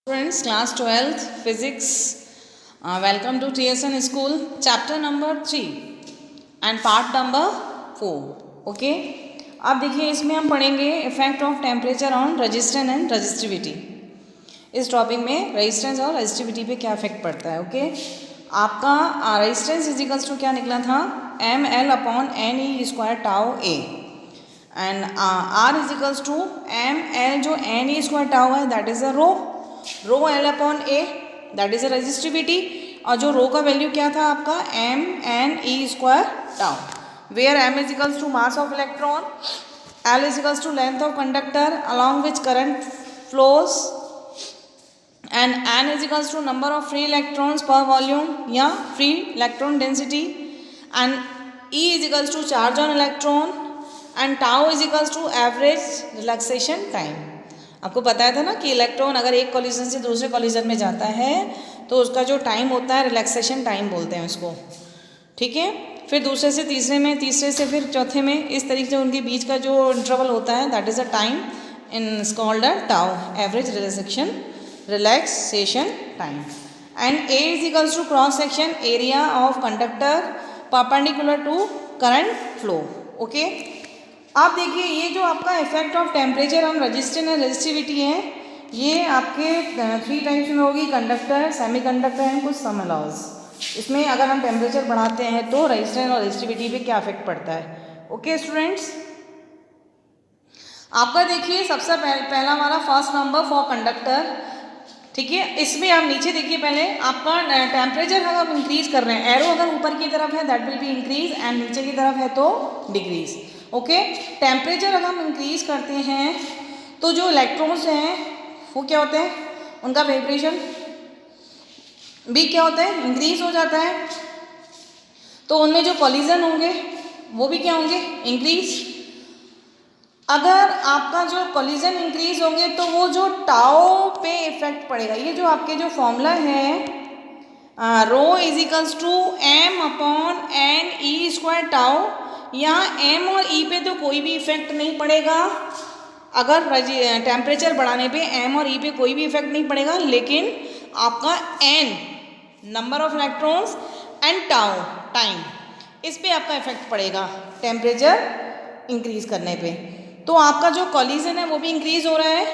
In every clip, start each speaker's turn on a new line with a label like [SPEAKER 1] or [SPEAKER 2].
[SPEAKER 1] Students, class 12th physics, welcome to TSN school, chapter number 3 and part number 4. Okay, अब देखिए इसमें हम पढ़ेंगे effect of temperature on resistance and resistivity. इस topic में resistance और रेजिस्टिविटी पे क्या इफेक्ट पड़ता है। ओके, आपका रेजिस्टेंस इजिकल्स टू क्या निकला था, M L upon N E square tau A, and R is equals to M L जो एन ई स्क्वायर टाउ है that is a rho L upon A that is a resistivity, और जो rho का value क्या था आपका M N E square tau, where M is equals to mass of electron, L is equals to length of conductor along which current flows, and N is equals to number of free electrons per volume या free electron density, and E is equals to charge on electron, and tau is equals to average relaxation time. आपको बताया था ना कि electron अगर एक collision से दूसरे कॉलिजन में जाता है तो उसका जो टाइम होता है रिलैक्सेशन टाइम बोलते हैं उसको, ठीक है। फिर दूसरे से तीसरे में, तीसरे से फिर चौथे में, इस तरीके से उनके बीच का जो इंटरवल होता है that is a time in called a tau, average relaxation time. And A is equals to cross section area of conductor perpendicular to current flow. Okay, आप देखिए ये जो आपका effect of temperature on resistance and resistivity है, ये आपके 3 types में होगी, कंडक्टर, सेमी कंडक्टर एंड कुछ सम लॉज। इसमें अगर हम टेम्परेचर बढ़ाते हैं तो रेजिस्टेंस और रेजिस्टिविटी पे क्या इफेक्ट पड़ता है। ओके स्टूडेंट्स, आपका देखिए सबसे पहला वाला फर्स्ट नंबर फॉर कंडक्टर, ठीक है। इसमें आप नीचे देखिए, पहले आपका टेम्परेचर अगर आप इंक्रीज कर रहे हैं, एरो अगर ऊपर की तरफ है that will be increase and नीचे की तरफ है तो डिक्रीज। ओके, टेम्परेचर अगर हम इंक्रीज करते हैं तो जो इलेक्ट्रॉन्स हैं वो क्या होते हैं, उनका वाइब्रेशन भी क्या होता है, इंक्रीज हो जाता है, तो उनमें जो कॉलिजन होंगे वो भी क्या होंगे, इंक्रीज। अगर आपका जो कॉलिजन इंक्रीज होंगे तो वो जो टाउ पे इफेक्ट पड़ेगा। ये जो आपके जो फॉर्मूला है rho is equals to m upon N E square tau, यहाँ एम और ई पे तो कोई भी इफेक्ट नहीं पड़ेगा, अगर टेम्परेचर बढ़ाने पे एम और ई पे कोई भी इफेक्ट नहीं पड़ेगा, लेकिन आपका N number of electrons and tau time, इस पे आपका इफेक्ट पड़ेगा टेम्परेचर इंक्रीज करने पे। तो आपका जो कॉलिजन है वो भी इंक्रीज हो रहा है,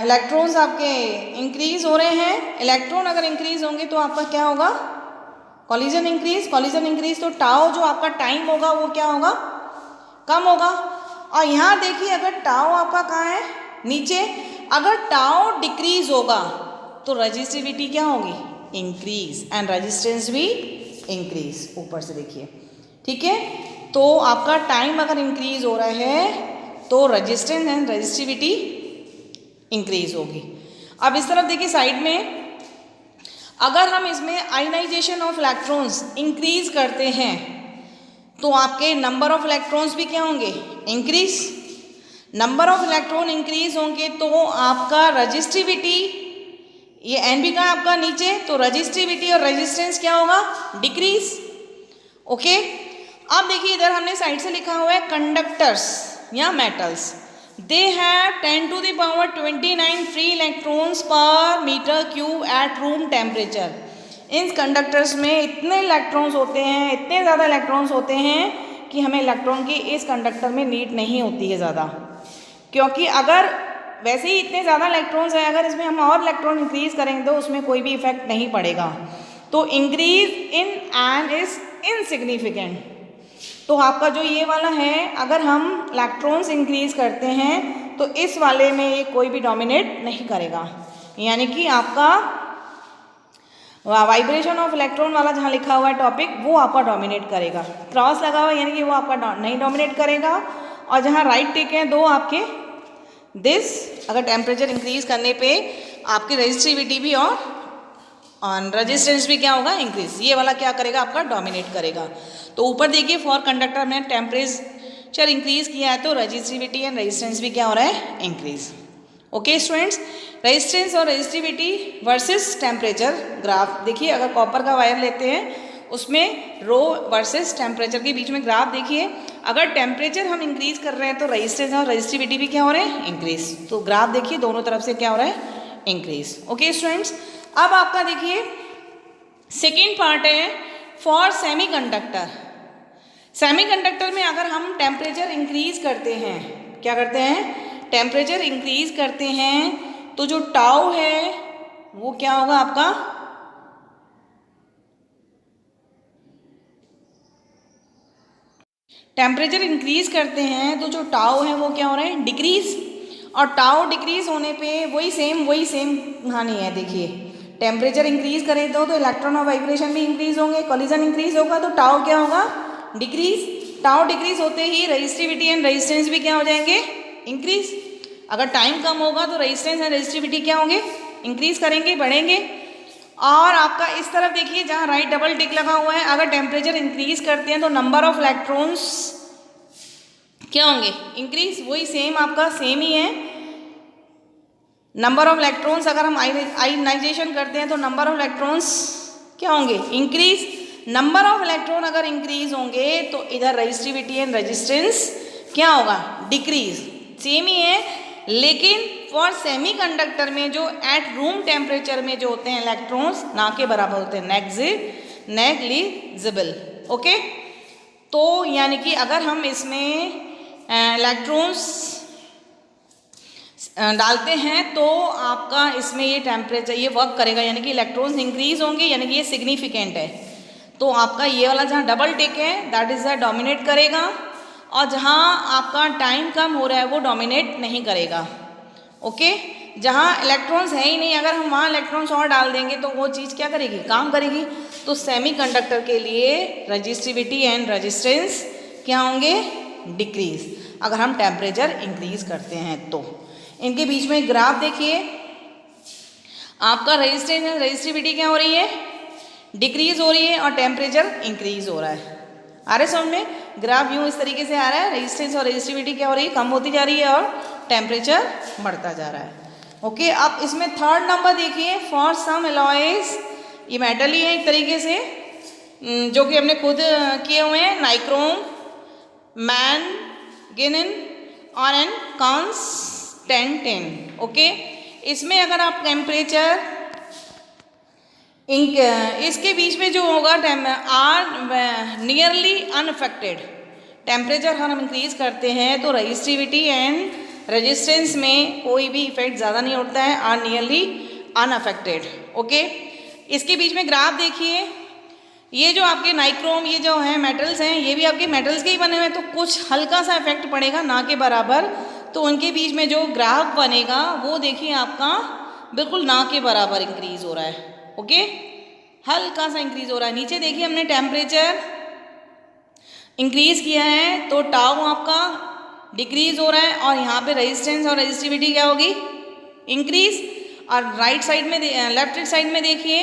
[SPEAKER 1] इलेक्ट्रॉन्स आपके इंक्रीज हो रहे हैं। इलेक्ट्रॉन अगर इंक्रीज होंगे तो आपका क्या होगा, कॉलिजन इंक्रीज, तो टाउ जो आपका टाइम होगा वो क्या होगा, कम होगा। और यहाँ देखिए अगर टाउ आपका कहाँ है, नीचे, अगर टाउ डिक्रीज होगा तो रेजिस्टिविटी क्या होगी, इंक्रीज, एंड रेजिस्टेंस भी इंक्रीज, ऊपर से देखिए, ठीक है। तो आपका टाइम अगर इंक्रीज हो रहा है तो रेजिस्टेंस एंड रेजिस्टिविटी इंक्रीज होगी। अब इस तरफ देखिए साइड में, अगर हम इसमें आयनाइजेशन ऑफ इलेक्ट्रॉन्स इंक्रीज करते हैं तो आपके नंबर ऑफ इलेक्ट्रॉन्स भी क्या होंगे, increase. Number of electron increase होंगे तो आपका रेजिस्टिविटी, ये एन भी कहाँ आपका नीचे, तो रेजिस्टिविटी और रेजिस्टेंस क्या होगा, डिक्रीज। ओके, अब देखिए इधर हमने साइड से लिखा हुआ है कंडक्टर्स या metals, they have 10 to the power 29 free electrons per metre cube at room temperature. इन कंडक्टर्स में इतने इलेक्ट्रॉन्स होते हैं, इतने ज़्यादा इलेक्ट्रॉन्स होते हैं कि हमें इलेक्ट्रॉन की इस कंडक्टर में नीड नहीं होती है ज़्यादा, क्योंकि अगर वैसे ही इतने ज़्यादा इलेक्ट्रॉन्स हैं, अगर इसमें हम और इलेक्ट्रॉन इंक्रीज करेंगे तो उसमें कोई भी इफेक्ट नहीं पड़ेगा। तो increase in an is insignificant. तो आपका जो ये वाला है, अगर हम इलेक्ट्रॉन्स इंक्रीज करते हैं तो इस वाले में ये कोई भी डोमिनेट नहीं करेगा, यानी कि आपका वाइब्रेशन ऑफ इलेक्ट्रॉन वाला जहाँ लिखा हुआ है टॉपिक वो आपका डोमिनेट करेगा, क्रॉस लगा हुआ यानी कि वो आपका नहीं डोमिनेट करेगा। और जहाँ राइट टिक है दो आपके दिस, अगर टेम्परेचर इंक्रीज करने पे आपकी रेजिस्टिविटी भी और रेजिस्टेंस भी क्या होगा, इंक्रीज, ये वाला क्या करेगा, आपका डोमिनेट करेगा। तो ऊपर देखिए फॉर कंडक्टर में टेम्परेचर इंक्रीज किया है तो रेजिस्टिविटी एंड रेजिस्टेंस भी क्या हो रहा है, इंक्रीज। ओके स्टूडेंट्स, रेजिस्टेंस और रेजिस्टिविटी वर्सेस टेम्परेचर ग्राफ देखिए, अगर कॉपर का वायर लेते हैं उसमें रो वर्सेस टेम्परेचर के बीच में ग्राफ देखिए, अगर टेम्परेचर हम इंक्रीज कर रहे हैं तो रेजिस्टेंस और रेजिस्टिविटी भी क्या हो रहे हैं, इंक्रीज। तो ग्राफ देखिए दोनों तरफ से क्या हो रहा है, इंक्रीज। ओके स्टूडेंट्स, अब आपका देखिए सेकेंड पार्ट है फॉर सेमीकंडक्टर। सेमीकंडक्टर में अगर हम टेम्परेचर इंक्रीज करते हैं, क्या करते हैं, टेम्परेचर इंक्रीज करते हैं, तो जो टाउ है वो क्या होगा आपका, टेम्परेचर इंक्रीज करते हैं तो जो टाउ है वो क्या हो रहा है, डिक्रीज। और टाउ डिक्रीज होने पे वही सेम कहानी है। देखिए टेम्परेचर इंक्रीज करें तो इलेक्ट्रॉन और वाइब्रेशन भी इंक्रीज होंगे, कॉलिजन इंक्रीज होगा तो टाउ क्या होगा, डिक्रीज। टाउ डिक्रीज होते ही रेजिस्टिविटी एंड रेजिस्टेंस भी क्या हो जाएंगे, इंक्रीज। अगर टाइम कम होगा तो रेजिस्टेंस एंड रेजिस्टिविटी क्या होंगे, इंक्रीज करेंगे, बढ़ेंगे। और आपका इस तरफ देखिए जहाँ राइट डबल टिक लगा हुआ है, अगर टेम्परेचर इंक्रीज करते हैं तो नंबर ऑफ इलेक्ट्रॉन्स क्या होंगे, इंक्रीज। वही सेम आपका सेम ही है। नंबर ऑफ इलेक्ट्रॉन्स अगर हम आयनाइजेशन करते हैं तो नंबर ऑफ इलेक्ट्रॉन्स क्या होंगे, इंक्रीज। नंबर ऑफ इलेक्ट्रॉन अगर इंक्रीज होंगे तो इधर रेजिस्टिविटी एंड रेजिस्टेंस क्या होगा, डिक्रीज। सेम ही है, लेकिन फॉर सेमीकंडक्टर में जो एट रूम टेम्परेचर में जो होते हैं इलेक्ट्रॉन्स ना के बराबर होते हैं, नेग्लिजिबल। ओके, तो यानी कि अगर हम इसमें इलेक्ट्रॉन्स डालते हैं तो आपका इसमें ये टेम्परेचर ये वर्क करेगा, यानी कि इलेक्ट्रॉन्स इंक्रीज होंगे, यानी कि ये सिग्निफिकेंट है। तो आपका ये वाला जहाँ डबल टिक है दैट इज डोमिनेट करेगा, और जहाँ आपका टाइम कम हो रहा है वो डोमिनेट नहीं करेगा। ओके, जहाँ इलेक्ट्रॉन्स है ही नहीं, अगर हम वहाँ इलेक्ट्रॉन्स और डाल देंगे तो वो चीज़ क्या करेगी, काम करेगी। तो सेमीकंडक्टर के लिए रजिस्टिविटी एंड रेजिस्टेंस क्या होंगे, डिक्रीज, अगर हम टेम्परेचर इंक्रीज करते हैं तो। इनके बीच में ग्राफ देखिए, आपका रेजिस्टेंस एंड रेजिस्टिविटी क्या हो रही है, डिक्रीज हो रही है, और टेम्परेचर इंक्रीज हो रहा है। आ रहे समझ में, ग्राफ यूँ इस तरीके से आ रहा है, रेजिस्टेंस और रेजिस्टिविटी क्या हो रही है, कम होती जा रही है और टेम्परेचर बढ़ता जा रहा है। ओके, अब इसमें थर्ड नंबर देखिए, फॉर सम एलॉयज, ये मेटल ही है एक तरीके से, जो कि हमने खुद किए हुए हैं, नाइक्रोम, मैंगनीज और एन कॉन्स्टेंटिन। ओके, इसमें अगर आप टेम्परेचर इसके बीच में जो होगा आर नियरली अनअफेक्टेड, टेम्परेचर हम इंक्रीज करते हैं तो रजिस्टिविटी एंड रेजिस्टेंस में कोई भी इफेक्ट ज़्यादा नहीं होता है, आर नियरली अनअफेक्टेड। ओके, इसके बीच में ग्राफ देखिए, ये जो आपके नाइक्रोम, ये जो है मेटल्स हैं, ये भी आपके मेटल्स के ही बने हुए हैं, तो कुछ हल्का सा इफेक्ट पड़ेगा ना के बराबर, तो उनके बीच में जो ग्राफ बनेगा वो देखिए आपका बिल्कुल ना के बराबर इंक्रीज हो रहा है। ओके, हल्का सा इंक्रीज हो रहा है। नीचे देखिए हमने टेम्परेचर इंक्रीज किया है तो टाउ आपका डिक्रीज हो रहा है, और यहाँ पे रेजिस्टेंस और रेजिस्टिविटी क्या होगी, इंक्रीज। और राइट साइड में लेफ्ट साइड में देखिए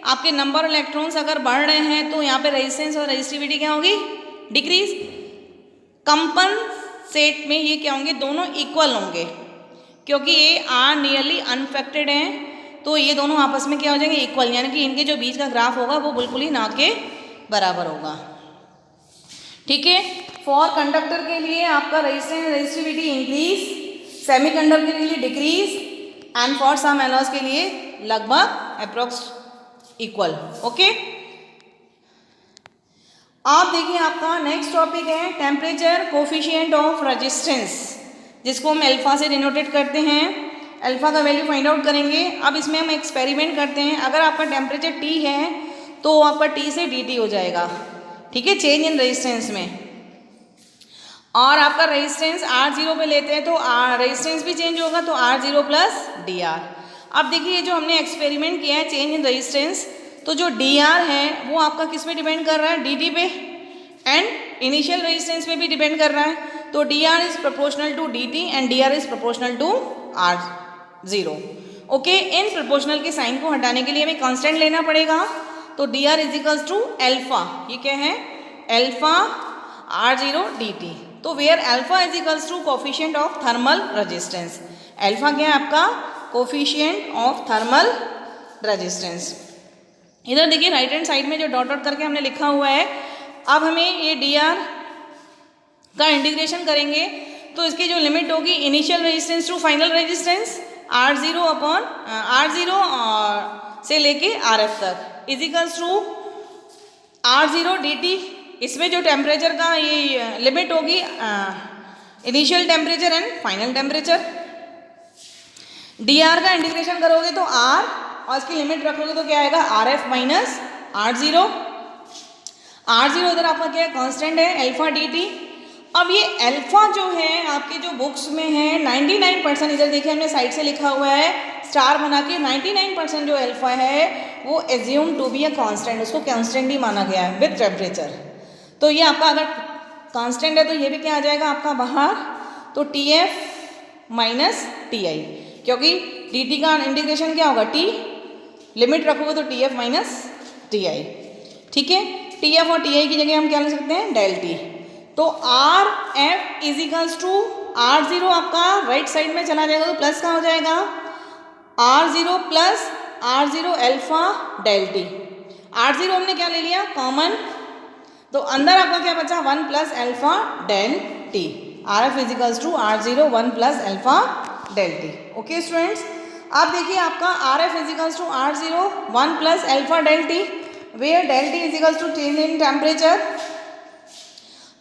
[SPEAKER 1] आपके नंबर इलेक्ट्रॉन्स अगर बढ़ रहे हैं तो यहाँ पे रेजिस्टेंस और रेजिस्टिविटी क्या होगी, डिक्रीज। कंपनसेट में ये क्या होंगे, दोनों इक्वल होंगे, क्योंकि ये आर नियरली अनअफेक्टेड हैं, तो ये दोनों आपस में क्या हो जाएंगे, इक्वल, यानी कि इनके जो बीच का ग्राफ होगा वो बिल्कुल ही ना के बराबर होगा। ठीक है, फॉर कंडक्टर के लिए आपका रेजिस्टेंस रेजिस्टिविटी इंक्रीज, सेमीकंडक्टर के लिए decrease, and for some alloys के लिए लगभग अप्रोक्स इक्वल। ओके, आप देखिए आपका नेक्स्ट टॉपिक है टेम्परेचर कोफिशिएंट ऑफ रेजिस्टेंस, जिसको हम अल्फा से डिनोटेड करते हैं। अल्फा का वैल्यू फाइंड आउट करेंगे। अब इसमें हम एक्सपेरिमेंट करते हैं, अगर आपका टेम्परेचर T है तो आपका T से dt हो जाएगा, ठीक है, चेंज इन रेजिस्टेंस में। और आपका रेजिस्टेंस R0 पे लेते हैं तो रेजिस्टेंस भी चेंज होगा, तो R0 प्लस dr। अब देखिए जो हमने एक्सपेरिमेंट किया है चेंज इन रेजिस्टेंस, तो जो dr है वो आपका किस पे डिपेंड कर रहा है, dt पे, एंड इनिशियल रेजिस्टेंस पे भी डिपेंड कर रहा है। तो dr is proportional to dt and dr is proportional to R0। Okay, इन प्रोपोर्शनल के साइन को हटाने के लिए हमें कांस्टेंट लेना पड़ेगा, तो dr is equals to alpha, ये क्या है, अल्फा R0 dt। तो where alpha is equals to coefficient of thermal resistance, alpha क्या है आपका, कोफिशिएंट ऑफ थर्मल रेजिस्टेंस। इधर देखिए राइट हैंड साइड में जो डॉट डॉट करके हमने लिखा हुआ है, अब हमें ये dr का इंटीग्रेशन करेंगे तो इसकी जो लिमिट होगी initial resistance to final resistance, R0 upon R0 से लेके RF तक इजिकल्स टू R0 dt। इसमें जो टेम्परेचर का ये लिमिट होगी initial temperature and final temperature. dr का इंटीग्रेशन करोगे तो r और इसकी लिमिट रखोगे तो क्या आएगा RF माइनस R0। R0 इधर आपका क्या है कांस्टेंट है अल्फा dt। अब ये अल्फा जो है आपके जो बुक्स में है 99%, इधर देखिए हमने साइड से लिखा हुआ है स्टार बना के, 99% जो अल्फा है वो assume to be a constant, उसको कांस्टेंट ही माना गया है विद टेम्परेचर। तो ये आपका अगर कांस्टेंट है तो ये भी क्या आ जाएगा आपका बाहर, तो TF माइनस TI, क्योंकि dt का इंटीग्रेशन क्या होगा t, लिमिट रखोगे तो TF माइनस TI। ठीक है, TF और TI की जगह हम क्या ले सकते हैं डेल t। तो RF is equals to R0 आपका राइट साइड में चला जाएगा तो प्लस का हो जाएगा R0 plus R0 alpha del t। R0 हमने क्या ले लिया कॉमन, तो अंदर आपका क्या बचा 1 plus alpha del t। RF is equals to R0 1 plus alpha del t। Okay students, आप देखिए आपका RF is equals to R0 1 plus alpha del t, where del t is equals to change in temperature.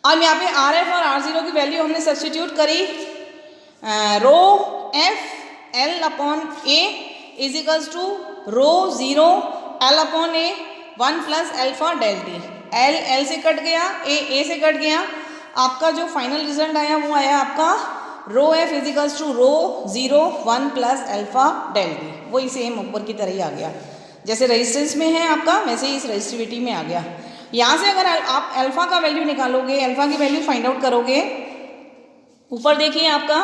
[SPEAKER 1] अब यहाँ पे RF और R0 की value हमने substitute करी, rho F L upon A is equals to rho 0 L upon A 1 plus alpha del t। L L से cut गया, A से कट गया, आपका जो फाइनल रिजल्ट आया वो आया आपका rho F is equals to rho 0 1 plus alpha del t। वही सेम ऊपर की तरह ही आ गया, जैसे रेजिस्टेंस में है आपका वैसे ही इस रेजिस्टिविटी में आ गया। यहाँ से अगर आप अल्फा का वैल्यू निकालोगे, अल्फा की वैल्यू फाइंड आउट करोगे, ऊपर देखिए आपका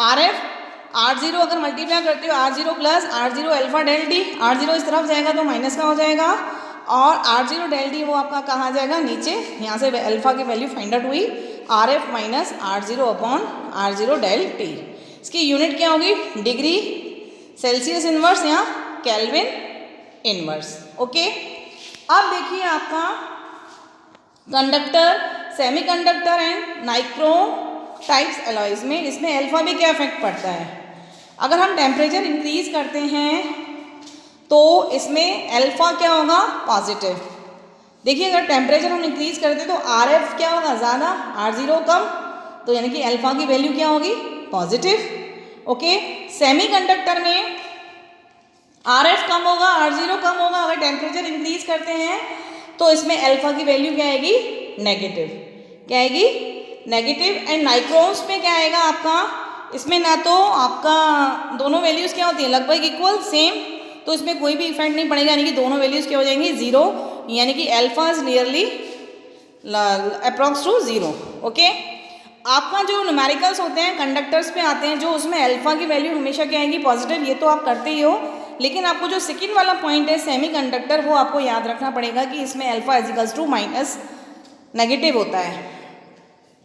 [SPEAKER 1] RF R0 अगर मल्टीप्लाई करते हो R0 plus R0 alpha del t, R0 इस तरफ जाएगा तो माइनस का हो जाएगा और R0 डेल t वो आपका कहाँ जाएगा नीचे। यहाँ से अल्फा की वैल्यू फाइंड आउट हुई RF minus R0 upon R0 del t। इसकी यूनिट क्या होगी डिग्री सेल्सियस इनवर्स या केल्विन इनवर्स। ओके, अब देखिए आपका conductor, semiconductor and nichrome types alloys में, इसमें अल्फा भी क्या इफेक्ट पड़ता है। अगर हम टेम्परेचर इंक्रीज करते हैं तो इसमें अल्फा क्या होगा पॉजिटिव। देखिए अगर टेम्परेचर हम इंक्रीज करते हैं तो RF क्या होगा ज़्यादा, R0 कम, तो यानी कि अल्फा की वैल्यू क्या होगी पॉजिटिव। ओके, सेमीकंडक्टर में RF कम होगा, R0 कम होगा, अगर टेम्परेचर इंक्रीज करते हैं तो इसमें अल्फा की वैल्यू क्या आएगी नेगेटिव, क्या आएगी नेगेटिव। एंड नाइक्रोम्स में क्या आएगा आपका, इसमें ना तो आपका दोनों वैल्यूज़ क्या होती हैं लगभग इक्वल सेम, तो इसमें कोई भी इफेक्ट नहीं पड़ेगा, यानी कि दोनों वैल्यूज़ क्या हो जाएंगी जीरो, यानी कि alpha is nearly approx to zero. Okay, आपका जो न्यूमेरिकल्स होते हैं कंडक्टर्स पे आते हैं जो उसमें अल्फा की वैल्यू हमेशा क्या आएगी पॉजिटिव, ये तो आप करते ही हो, लेकिन आपको जो सेकंड वाला पॉइंट है सेमीकंडक्टर वो आपको याद रखना पड़ेगा कि इसमें alpha equals to minus negative होता है।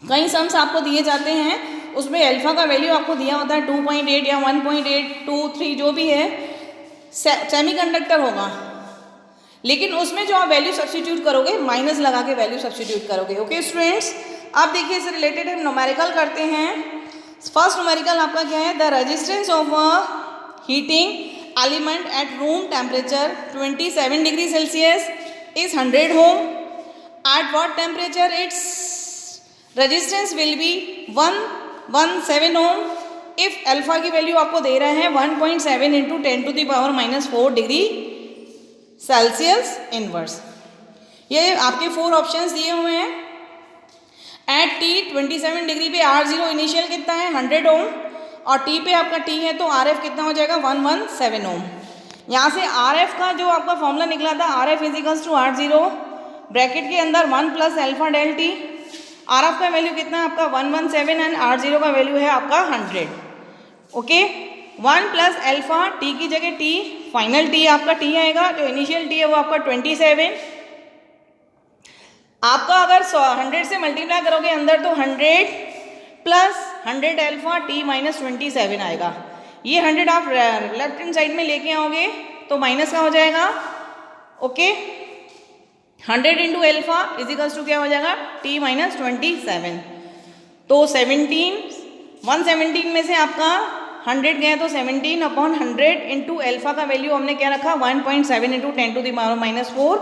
[SPEAKER 1] कई सम्स आपको दिए जाते हैं उसमें अल्फा का वैल्यू आपको दिया होता है 2.8 या 1.8 2 3 जो भी है सेमीकंडक्टर होगा, लेकिन उसमें जो आप वैल्यू सब्सटीट्यूट करोगे माइनस लगा के वैल्यू सब्सटीट्यूट करोगे। ओके स्टूडेंट्स, अब देखिए इससे रिलेटेड हम न्यूमेरिकल करते हैं। फर्स्ट न्यूमेरिकल आपका क्या है, the resistance of a heating element at room temperature 27 degree Celsius is 100 ohm. At what temperature its resistance will be 117 ohm. If alpha की वैल्यू आपको दे रहा है 1.7 इंटू 10⁻⁻⁴ डिग्री सेल्सियस इनवर्स। ये आपके 4 ऑप्शंस दिए हुए हैं। एट T 27 डिग्री पे R0 इनिशियल कितना है 100 ओम और T पे आपका T है तो RF कितना हो जाएगा 117 ओम। यहाँ से RF का जो आपका फॉर्मूला निकला था RF इजिकल्स टू R0 ब्रैकेट के अंदर 1 plus alpha del T। RF का वैल्यू कितना है आपका 117 एंड R0 का वैल्यू है आपका 100। ओके, 1 प्लस अल्फा T की जगह T, फाइनल T आपका T आएगा, जो इनिशियल T है वो आपका 27। आपका अगर 100 से मल्टीप्लाई करोगे अंदर तो 100 प्लस 100 अल्फा T माइनस 27 आएगा। ये 100 आप लेफ्ट हैंड साइड में लेके आओगे तो माइनस का हो जाएगा। Okay, 100 into alpha equals to क्या हो जाएगा T माइनस 27। तो 117 में से आपका 100 गया तो 17 अपॉन 100 इंटू अल्फा का वैल्यू हमने क्या रखा 1.7 इंटू 10⁻⁻4।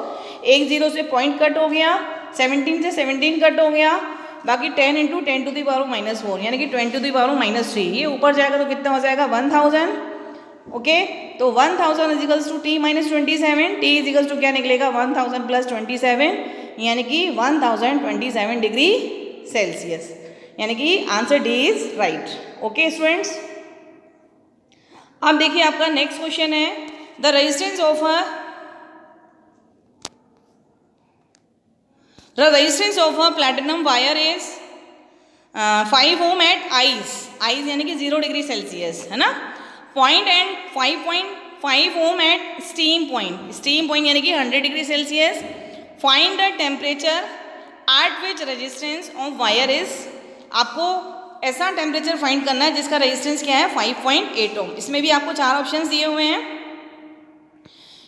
[SPEAKER 1] एक जीरो से पॉइंट कट हो गया, 17 से 17 कट हो गया, बाकी 10 इंटू 10⁻⁻4 यानी कि 10⁻⁻3। ये ऊपर जाएगा तो कितना हो जाएगा 1000। ओके तो 1000 equals to t minus 27, t equals to क्या निकलेगा 1000 प्लस 27 यानी कि 1027 डिग्री सेल्सियस, यानी कि answer D is right. Okay students, अब देखिए आपका नेक्स्ट क्वेश्चन है the resistance of a platinum wire is 5 ohm at ice यानी कि 0 डिग्री सेल्सियस है ना, point and 5.5 ohm at steam point यानी कि 100 degree Celsius. Find the temperature at which resistance of wire is, आपको ऐसा टेम्परेचर फाइंड करना है जिसका रेजिस्टेंस क्या है 5.8 ओम। इसमें भी आपको 4 ऑप्शंस दिए हुए हैं।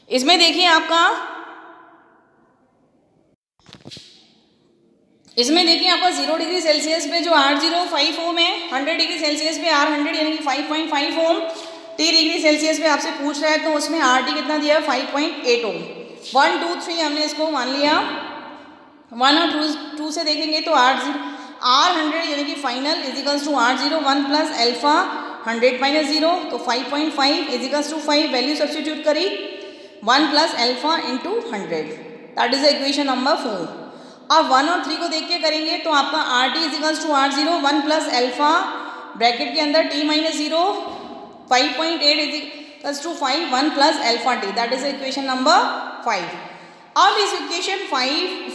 [SPEAKER 1] इसमें देखिए आपका 0 डिग्री सेल्सियस पे जो R05 ओम है, 100 डिग्री सेल्सियस पे R100 यानी कि 5.5 ओम, 3 डिग्री सेल्सियस पे आपसे पूछ रहा है तो उसमें RT कितना दिया है 5.8 ओम। 1 2 3 हमने इसको मान लिया, 1 और 2 से देखेंगे तो R100 यानी कि final equals to R0 1 plus alpha 100 minus 0 तो 5.5 इजिकल्स टू 5 वैल्यू सब्सटीट्यूट करी 1 plus alpha into 100, that is equation number 4। अब 1 और 3 को देख के करेंगे तो आपका RT equals to R0 1 plus alpha bracket के अंदर t minus 0 5.8 equals to 5 1 plus alpha t, that is equation number 5। अब इस इक्वेशन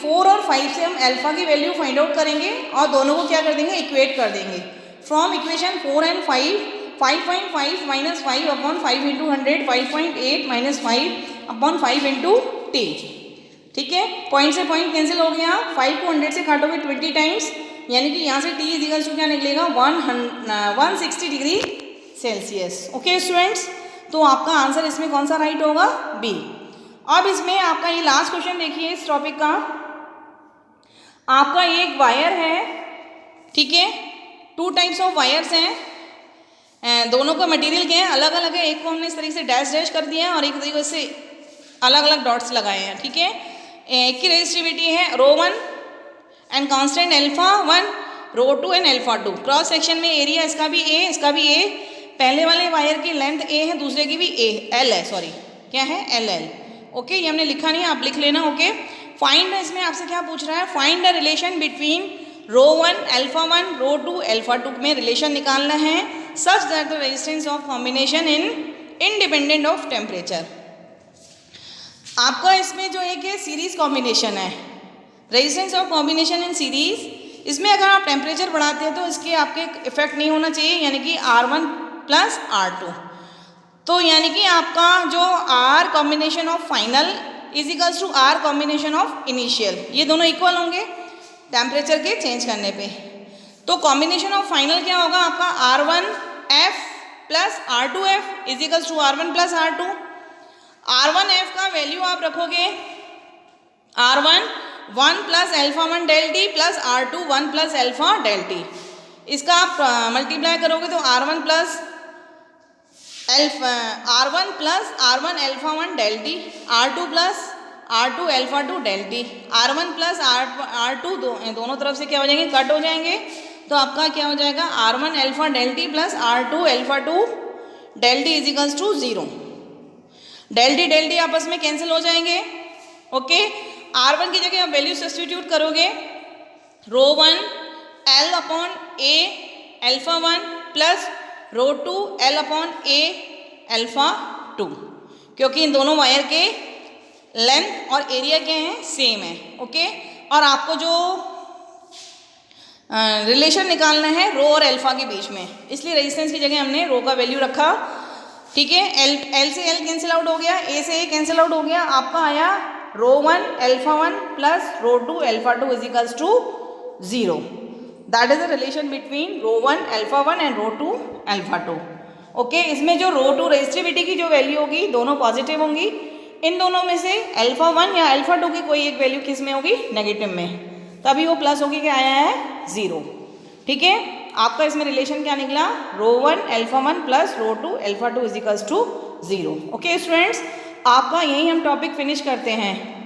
[SPEAKER 1] 4 और 5 से हम अल्फा की वैल्यू फाइंड आउट करेंगे और दोनों को क्या कर देंगे इक्वेट कर देंगे। From equation 4 and 5 minus 5 upon 5 into 100 5.8 minus 5 upon 5 into T. ठीक है, पॉइंट से पॉइंट कैंसिल हो गया, 5 को 100 से काटोगे 20 टाइम्स यानी कि यहाँ से टी इजिकल्स टू क्या निकलेगा 160 डिग्री सेल्सियस। ओके स्टूडेंट्स, तो आपका आंसर इसमें कौन सा राइट होगा बी। अब इसमें आपका ये लास्ट क्वेश्चन देखिए इस टॉपिक का, आपका एक वायर है, ठीक है, 2 टाइप्स ऑफ वायर्स हैं, दोनों का मटेरियल क्या है अलग अलग है, एक को हमने इस तरीके से डैश डैश कर दिया है और एक तरीके से अलग अलग डॉट्स लगाए हैं। ठीक है, एक की रेजिस्टिविटी है ρ1 and constant α1, ρ2 and α2। Cross section में एरिया इसका भी A इसका भी A, पहले वाले वायर की लेंथ A है, दूसरे की भी L है, सॉरी क्या है LL। ओके, ये हमने लिखा नहीं है, आप लिख लेना। ओके, फाइंड, इसमें आपसे क्या पूछ रहा है, फाइंड द रिलेशन बिटवीन ρ1 α1 ρ2 α2 में रिलेशन निकालना है such that the resistance of combination independent of temperature. आपका इसमें जो एक है सीरीज कॉम्बिनेशन है, resistance of combination in series, इसमें अगर आप टेम्परेचर बढ़ाते हैं तो इसके आपके इफेक्ट नहीं होना चाहिए, यानी कि R1 प्लस R2, तो यानी कि आपका जो R combination of final is equals to R combination of initial, ये दोनों इक्वल होंगे टेम्परेचर के चेंज करने पे। तो कॉम्बिनेशन ऑफ फाइनल क्या होगा आपका R1F plus R2F is equals to R1 plus R2। R1F का वैल्यू आप रखोगे R1 1 plus α1 del T plus R2 1 plus alpha del T, इसका आप मल्टीप्लाई करोगे तो R1 plus R1 α1 del T, R2 plus R2 α2 del T, R1 plus R2 दोनों तरफ से क्या हो जाएंगे कट हो जाएंगे, तो आपका क्या हो जाएगा R1 alpha del T plus R2 α2 del T is equals to 0। Del T आपस में कैंसिल हो जाएंगे। ओके, R1 की जगह आप वैल्यू सब्स्टिट्यूट करोगे ρ1 L upon A α1 plus ρ2 L upon A α2, क्योंकि इन दोनों वायर के लेंथ और एरिया क्या है सेम है। ओके, और आपको जो रिलेशन निकालना है रो और अल्फा के बीच में, इसलिए रेजिस्टेंस की जगह हमने रो का वैल्यू रखा। ठीक है, L से L कैंसिल आउट हो गया, A से A कैंसिल आउट हो गया, आपका आया ρ1 α1 plus ρ2 α2 is equals to 0। That is the relation between ρ1 α1 and ρ2 α2। Okay, इसमें जो ρ2 रेजिस्टिविटी की जो वैल्यू होगी दोनों पॉजिटिव होंगी, इन दोनों में से α1 या α2 की कोई एक वैल्यू किस में होगी नेगेटिव में, तभी वो प्लस होगी क्या आया है 0। ठीक है, आपका इसमें रिलेशन क्या निकला, ρ1 α1 plus ρ2 α2 is equals to 0। Okay students, आपका यही हम टॉपिक फिनिश करते हैं।